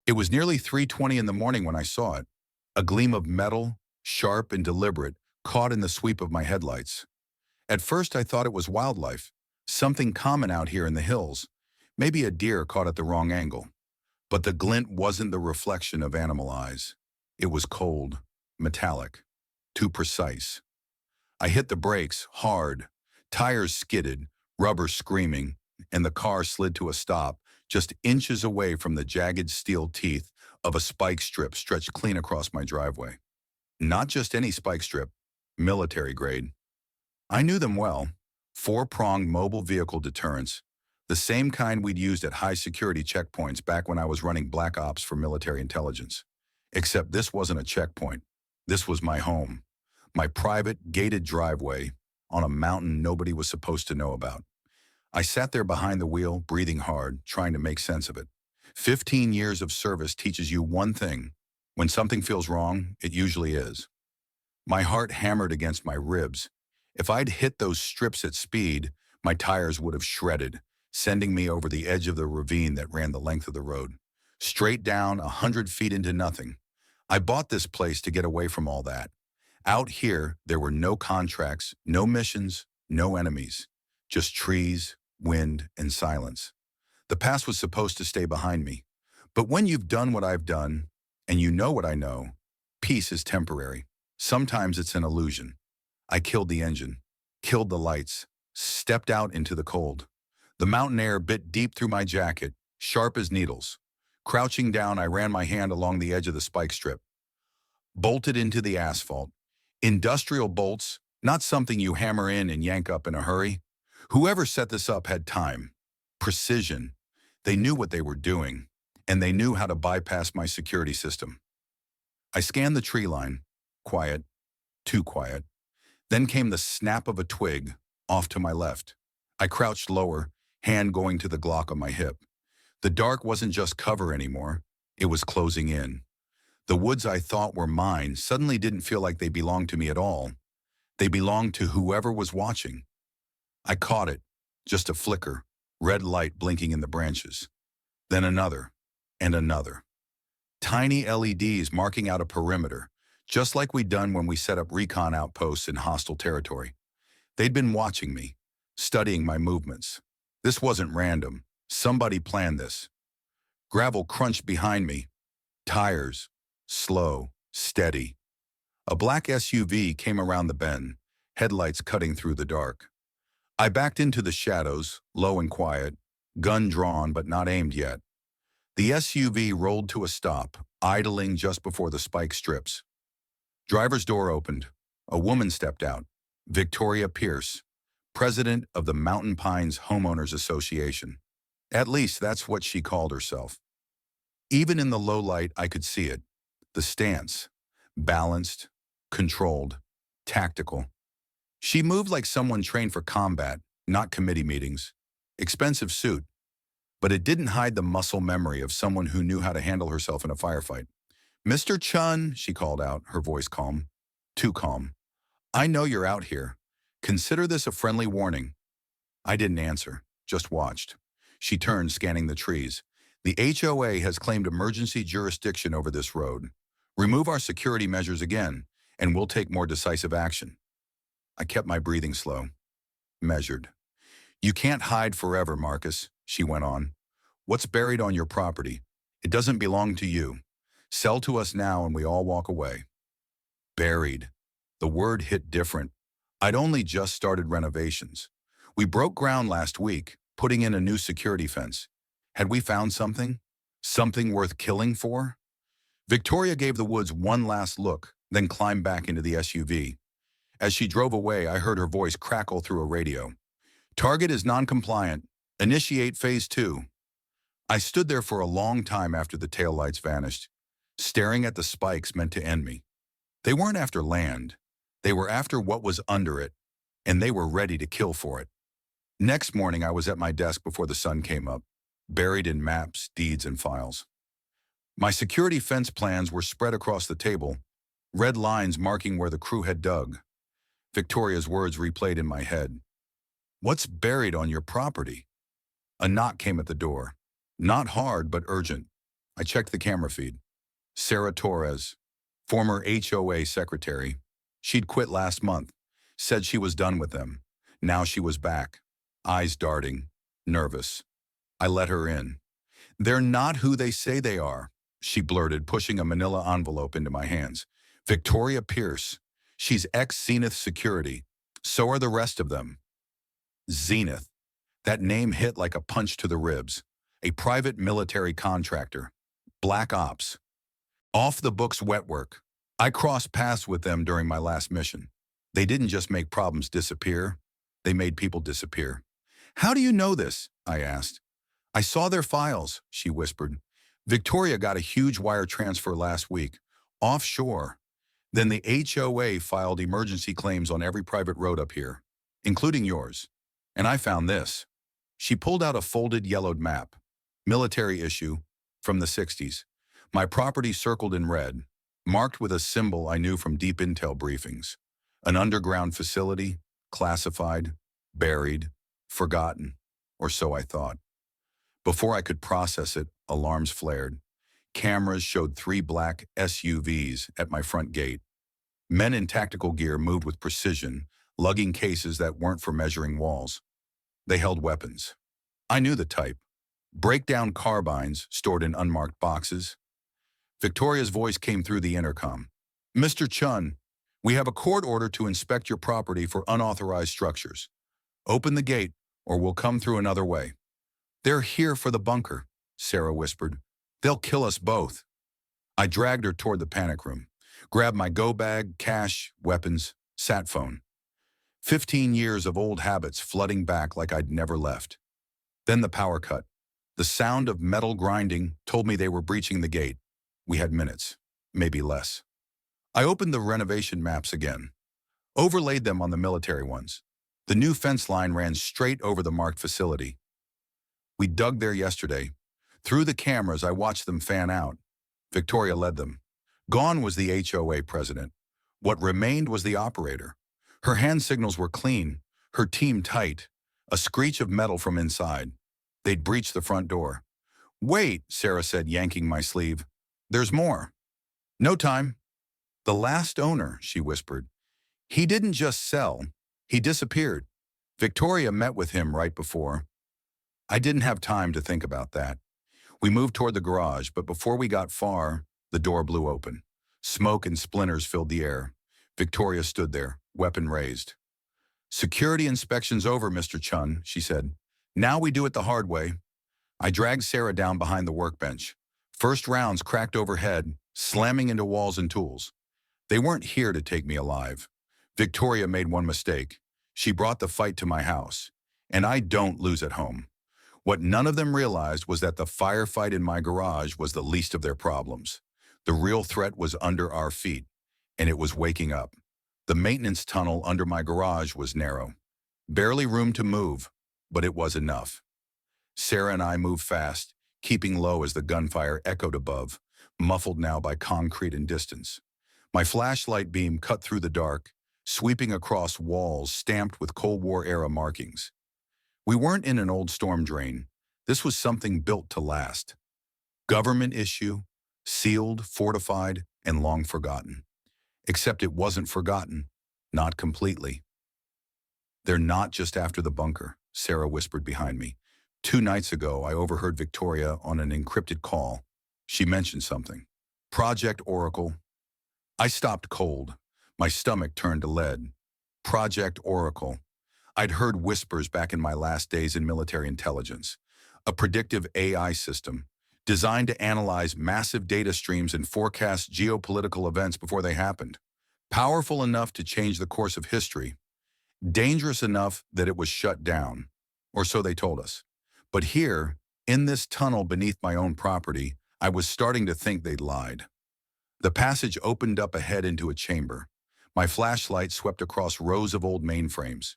It was nearly 3:20 in the morning when I saw it, a gleam of metal, sharp and deliberate, caught in the sweep of my headlights. At first I thought it was wildlife, something common out here in the hills, maybe a deer caught at the wrong angle. But the glint wasn't the reflection of animal eyes. It was cold, metallic, too precise. I hit the brakes, hard. Tires skidded, rubber screaming, and the car slid to a stop just inches away from the jagged steel teeth of a spike strip stretched clean across my driveway. Not just any spike strip, military grade. I knew them well. Four-pronged mobile vehicle deterrents, the same kind we'd used at high-security checkpoints back when I was running black ops for military intelligence. Except this wasn't a checkpoint. This was my home. My private, gated driveway on a mountain nobody was supposed to know about. I sat there behind the wheel, breathing hard, trying to make sense of it. 15 years of service teaches you one thing. When something feels wrong, it usually is. My heart hammered against my ribs. If I'd hit those strips at speed, my tires would have shredded, sending me over the edge of the ravine that ran the length of the road. Straight down, 100 feet into nothing. I bought this place to get away from all that. Out here, there were no contracts, no missions, no enemies. Just trees, wind, and silence. The past was supposed to stay behind me. But when you've done what I've done, and you know what I know, peace is temporary. Sometimes it's an illusion. I killed the engine, killed the lights, stepped out into the cold. The mountain air bit deep through my jacket, sharp as needles. Crouching down, I ran my hand along the edge of the spike strip. Bolted into the asphalt. Industrial bolts, not something you hammer in and yank up in a hurry. Whoever set this up had time, precision. They knew what they were doing, and they knew how to bypass my security system. I scanned the tree line. Quiet, too quiet. Then came the snap of a twig, off to my left. I crouched lower, hand going to the Glock on my hip. The dark wasn't just cover anymore. It was closing in. The woods I thought were mine suddenly didn't feel like they belonged to me at all. They belonged to whoever was watching. I caught it, just a flicker, red light blinking in the branches. Then another, and another. Tiny LEDs marking out a perimeter, just like we'd done when we set up recon outposts in hostile territory. They'd been watching me, studying my movements. This wasn't random. Somebody planned this. Gravel crunched behind me. Tires, slow, steady. A black SUV came around the bend, headlights cutting through the dark. I backed into the shadows, low and quiet, gun drawn but not aimed yet. The SUV rolled to a stop, idling just before the spike strips. Driver's door opened. A woman stepped out, Victoria Pierce, president of the Mountain Pines Homeowners Association. At least that's what she called herself. Even in the low light, I could see it. The stance, balanced, controlled, tactical. She moved like someone trained for combat, not committee meetings. Expensive suit, but it didn't hide the muscle memory of someone who knew how to handle herself in a firefight. "Mr. Chun," she called out, her voice calm. Too calm. "I know you're out here. Consider this a friendly warning." I didn't answer, just watched. She turned, scanning the trees. "The HOA has claimed emergency jurisdiction over this road. Remove our security measures again, and we'll take more decisive action." I kept my breathing slow, measured. "You can't hide forever, Marcus," she went on. "What's buried on your property? It doesn't belong to you. Sell to us now and we all walk away." Buried. The word hit different. I'd only just started renovations. We broke ground last week, putting in a new security fence. Had we found something? Something worth killing for? Victoria gave the woods one last look, then climbed back into the SUV. As she drove away, I heard her voice crackle through a radio. "Target is non-compliant. Initiate phase 2. I stood there for a long time after the taillights vanished, staring at the spikes meant to end me. They weren't after land. They were after what was under it, and they were ready to kill for it. Next morning, I was at my desk before the sun came up, buried in maps, deeds, and files. My security fence plans were spread across the table, red lines marking where the crew had dug. Victoria's words replayed in my head. "What's buried on your property?" A knock came at the door. Not hard, but urgent. I checked the camera feed. Sarah Torres, former HOA secretary. She'd quit last month, said she was done with them. Now she was back, eyes darting, nervous. I let her in. "They're not who they say they are," she blurted, pushing a manila envelope into my hands. "Victoria Pierce. She's ex-Zenith Security. So are the rest of them." Zenith. That name hit like a punch to the ribs. A private military contractor. Black Ops. Off-the-books wet work. I crossed paths with them during my last mission. They didn't just make problems disappear. They made people disappear. "How do you know this?" I asked. "I saw their files," she whispered. "Victoria got a huge wire transfer last week, offshore. Then the HOA filed emergency claims on every private road up here, including yours. And I found this." She pulled out a folded yellowed map, military issue, from the 60s. My property circled in red, marked with a symbol I knew from deep intel briefings. An underground facility, classified, buried, forgotten, or so I thought. Before I could process it, alarms flared. Cameras showed 3 black SUVs at my front gate. Men in tactical gear moved with precision, lugging cases that weren't for measuring walls. They held weapons. I knew the type. Breakdown carbines stored in unmarked boxes. Victoria's voice came through the intercom. "Mr. Chun, we have a court order to inspect your property for unauthorized structures. Open the gate, or we'll come through another way." "They're here for the bunker," Sarah whispered. "They'll kill us both." I dragged her toward the panic room, grabbed my go bag, cash, weapons, sat phone. 15 years of old habits flooding back like I'd never left. Then the power cut. The sound of metal grinding told me they were breaching the gate. We had minutes, maybe less. I opened the renovation maps again, overlaid them on the military ones. The new fence line ran straight over the marked facility. We dug there yesterday. Through the cameras, I watched them fan out. Victoria led them. Gone was the HOA president. What remained was the operator. Her hand signals were clean, her team tight, a screech of metal from inside. They'd breached the front door. "Wait," Sarah said, yanking my sleeve. "There's more." "No time." "The last owner," she whispered. "He didn't just sell, he disappeared. Victoria met with him right before." I didn't have time to think about that. We moved toward the garage, but before we got far, the door blew open. Smoke and splinters filled the air. Victoria stood there, weapon raised. "Security inspection's over, Mr. Chun," she said. "Now we do it the hard way." I dragged Sarah down behind the workbench. First rounds cracked overhead, slamming into walls and tools. They weren't here to take me alive. Victoria made one mistake. She brought the fight to my house. And I don't lose at home. What none of them realized was that the firefight in my garage was the least of their problems. The real threat was under our feet, and it was waking up. The maintenance tunnel under my garage was narrow. Barely room to move, but it was enough. Sarah and I moved fast, keeping low as the gunfire echoed above, muffled now by concrete and distance. My flashlight beam cut through the dark, sweeping across walls stamped with Cold War-era markings. We weren't in an old storm drain. This was something built to last. Government issue, sealed, fortified, and long forgotten. Except it wasn't forgotten, not completely. "They're not just after the bunker," Sarah whispered behind me. 2 nights ago, I overheard Victoria on an encrypted call. She mentioned something. Project Oracle. I stopped cold. My stomach turned to lead. Project Oracle. I'd heard whispers back in my last days in military intelligence. A predictive AI system, designed to analyze massive data streams and forecast geopolitical events before they happened. Powerful enough to change the course of history. Dangerous enough that it was shut down. Or so they told us. But here, in this tunnel beneath my own property, I was starting to think they'd lied. The passage opened up ahead into a chamber. My flashlight swept across rows of old mainframes.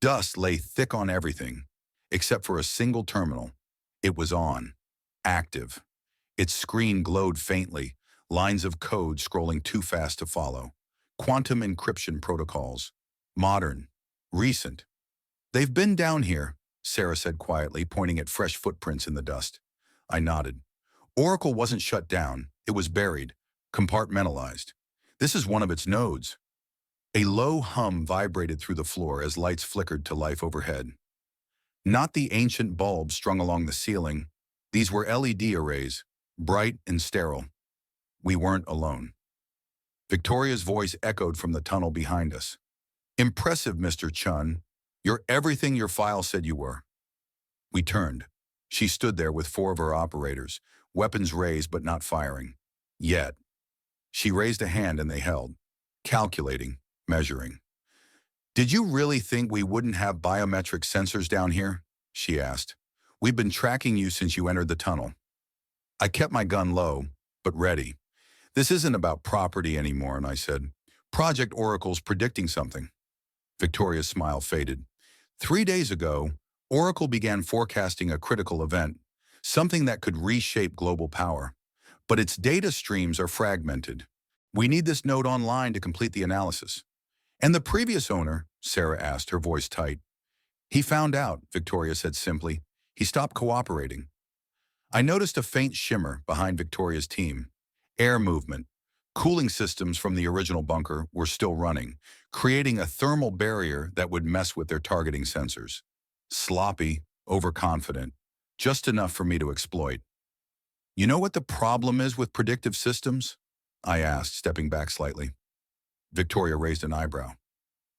Dust lay thick on everything, except for a single terminal. It was on. Active. Its screen glowed faintly, lines of code scrolling too fast to follow. Quantum encryption protocols. Modern. Recent. "They've been down here," Sarah said quietly, pointing at fresh footprints in the dust. I nodded. Oracle wasn't shut down, it was buried, compartmentalized. This is one of its nodes. A low hum vibrated through the floor as lights flickered to life overhead. Not the ancient bulbs strung along the ceiling. These were LED arrays, bright and sterile. We weren't alone. Victoria's voice echoed from the tunnel behind us. "Impressive, Mr. Chun. You're everything your file said you were." We turned. She stood there with four of her operators, weapons raised but not firing. Yet. She raised a hand and they held, calculating, measuring. "Did you really think we wouldn't have biometric sensors down here?" she asked. "We've been tracking you since you entered the tunnel." I kept my gun low, but ready. "This isn't about property anymore," and I said. "Project Oracle's predicting something." Victoria's smile faded. 3 days ago, Oracle began forecasting a critical event, something that could reshape global power. But its data streams are fragmented. We need this node online to complete the analysis. "And the previous owner?" Sarah asked, her voice tight. "He found out," Victoria said simply. "He stopped cooperating." I noticed a faint shimmer behind Victoria's team. Air movement. Cooling systems from the original bunker were still running, creating a thermal barrier that would mess with their targeting sensors. Sloppy, overconfident, just enough for me to exploit. "You know what the problem is with predictive systems?" I asked, stepping back slightly. Victoria raised an eyebrow.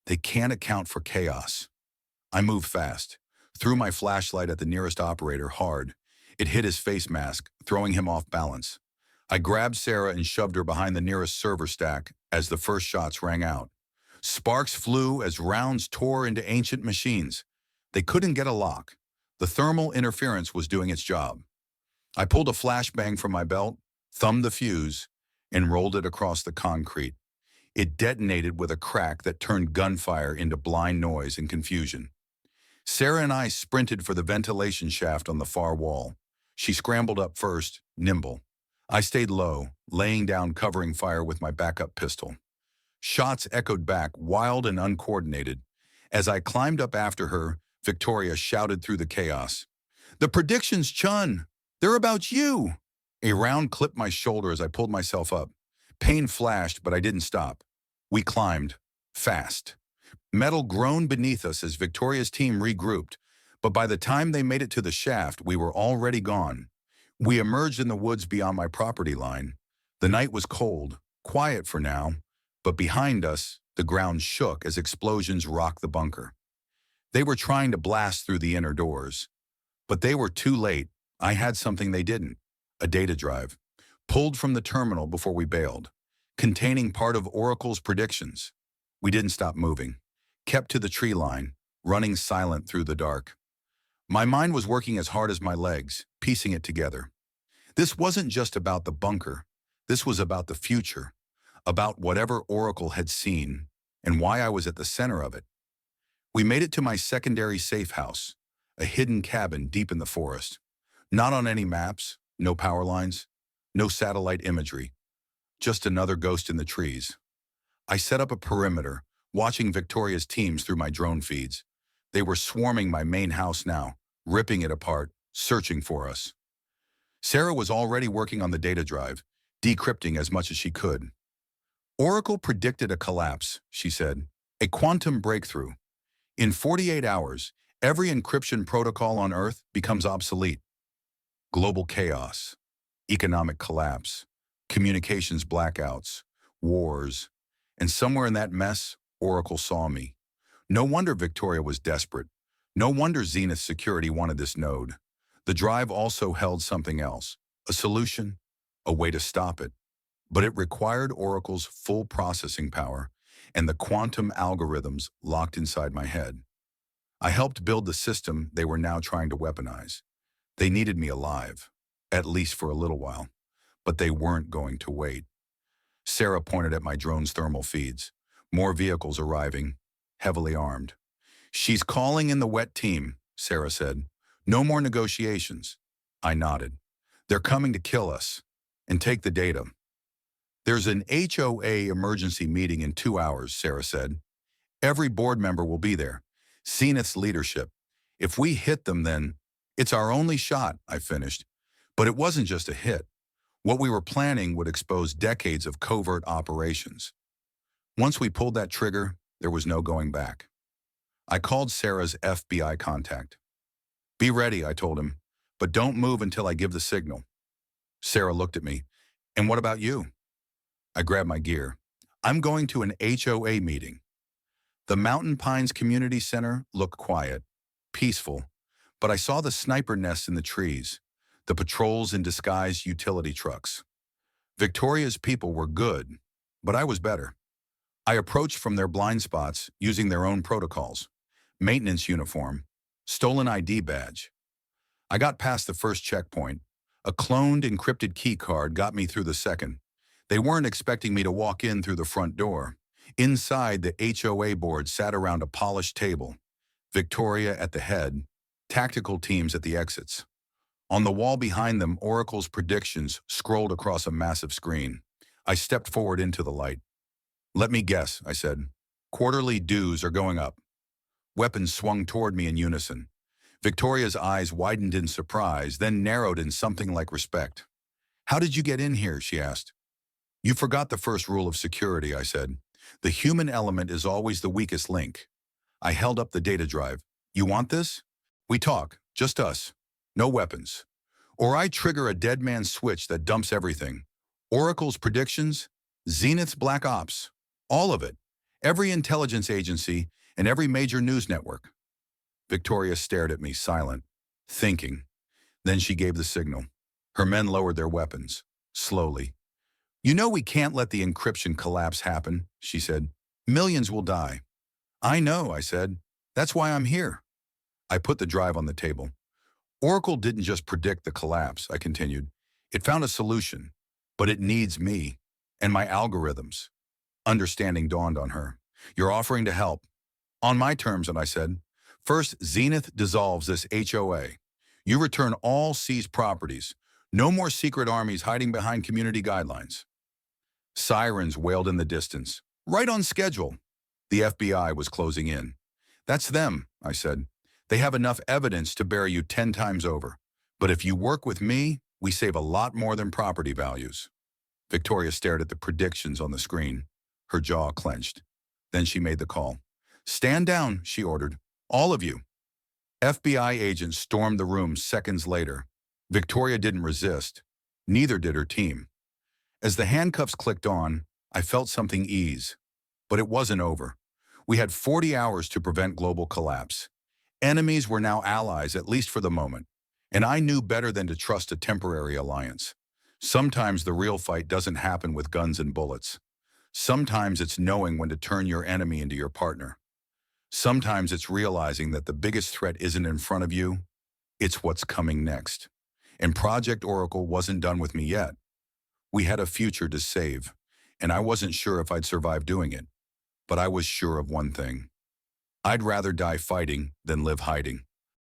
"They can't account for chaos." I moved fast, threw my flashlight at the nearest operator hard. It hit his face mask, throwing him off balance. I grabbed Sarah and shoved her behind the nearest server stack as the first shots rang out. Sparks flew as rounds tore into ancient machines. They couldn't get a lock. The thermal interference was doing its job. I pulled a flashbang from my belt, thumbed the fuse, and rolled it across the concrete. It detonated with a crack that turned gunfire into blind noise and confusion. Sarah and I sprinted for the ventilation shaft on the far wall. She scrambled up first, nimble. I stayed low, laying down covering fire with my backup pistol. Shots echoed back, wild and uncoordinated. As I climbed up after her, Victoria shouted through the chaos. "The predictions, Chun! They're about you!" A round clipped my shoulder as I pulled myself up. Pain flashed, but I didn't stop. We climbed, fast. Metal groaned beneath us as Victoria's team regrouped, but by the time they made it to the shaft, we were already gone. We emerged in the woods beyond my property line. The night was cold, quiet for now, but behind us, the ground shook as explosions rocked the bunker. They were trying to blast through the inner doors. But they were too late. I had something they didn't, a data drive, pulled from the terminal before we bailed, containing part of Oracle's predictions. We didn't stop moving, kept to the tree line, running silent through the dark. My mind was working as hard as my legs, piecing it together. This wasn't just about the bunker. This was about the future, about whatever Oracle had seen, and why I was at the center of it. We made it to my secondary safe house, a hidden cabin deep in the forest. Not on any maps, no power lines, no satellite imagery, just another ghost in the trees. I set up a perimeter, watching Victoria's teams through my drone feeds. They were swarming my main house now, ripping it apart, searching for us. Sarah was already working on the data drive, decrypting as much as she could. "Oracle predicted a collapse," she said, "a quantum breakthrough. In 48 hours, every encryption protocol on Earth becomes obsolete. Global chaos, economic collapse, communications blackouts, wars, and somewhere in that mess, Oracle saw me. No wonder Victoria was desperate. No wonder Zenith Security wanted this node. The drive also held something else, a solution, a way to stop it. But it required Oracle's full processing power and the quantum algorithms locked inside my head. I helped build the system they were now trying to weaponize. They needed me alive, at least for a little while, but they weren't going to wait. Sarah pointed at my drone's thermal feeds. More vehicles arriving, heavily armed. "She's calling in the wet team," Sarah said. "No more negotiations." I nodded. "They're coming to kill us and take the data." "There's an HOA emergency meeting in 2 hours," Sarah said. "Every board member will be there. Zenith's leadership. If we hit them, then it's our only shot," I finished. But it wasn't just a hit. What we were planning would expose decades of covert operations. Once we pulled that trigger, there was no going back. I called Sarah's FBI contact. "Be ready," I told him, "but don't move until I give the signal." Sarah looked at me. "And what about you?" I grabbed my gear. "I'm going to an HOA meeting." The Mountain Pines Community Center looked quiet, peaceful, but I saw the sniper nests in the trees, the patrols in disguised utility trucks. Victoria's people were good, but I was better. I approached from their blind spots using their own protocols: maintenance uniform, stolen ID badge. I got past the first checkpoint. A cloned, encrypted key card got me through the second. They weren't expecting me to walk in through the front door. Inside, the HOA board sat around a polished table, Victoria at the head, tactical teams at the exits. On the wall behind them, Oracle's predictions scrolled across a massive screen. I stepped forward into the light. "Let me guess," I said. "Quarterly dues are going up." Weapons swung toward me in unison. Victoria's eyes widened in surprise, then narrowed in something like respect. "How did you get in here?" she asked. "You forgot the first rule of security," I said. "The human element is always the weakest link." I held up the data drive. "You want this? We talk, just us. No weapons. Or I trigger a dead man switch that dumps everything. Oracle's predictions, Zenith's black ops. All of it. Every intelligence agency and every major news network." Victoria stared at me, silent, thinking. Then she gave the signal. Her men lowered their weapons, slowly. "You know we can't let the encryption collapse happen," she said. "Millions will die." "I know," I said. "That's why I'm here." I put the drive on the table. "Oracle didn't just predict the collapse," I continued. "It found a solution, but it needs me and my algorithms." Understanding dawned on her. "You're offering to help." "On my terms," and I said. "First, Zenith dissolves this HOA. You return all seized properties. No more secret armies hiding behind community guidelines." Sirens wailed in the distance. "Right on schedule." The FBI was closing in. "That's them," I said. "They have enough evidence to bury you 10 times over. But if you work with me, we save a lot more than property values." Victoria stared at the predictions on the screen. Her jaw clenched. Then she made the call. "Stand down," she ordered. "All of you." FBI agents stormed the room seconds later. Victoria didn't resist. Neither did her team. As the handcuffs clicked on, I felt something ease. But it wasn't over. We had 40 hours to prevent global collapse. Enemies were now allies, at least for the moment. And I knew better than to trust a temporary alliance. Sometimes the real fight doesn't happen with guns and bullets. Sometimes it's knowing when to turn your enemy into your partner. Sometimes it's realizing that the biggest threat isn't in front of you, it's what's coming next. And Project Oracle wasn't done with me yet. We had a future to save, and I wasn't sure if I'd survive doing it. But I was sure of one thing. I'd rather die fighting than live hiding.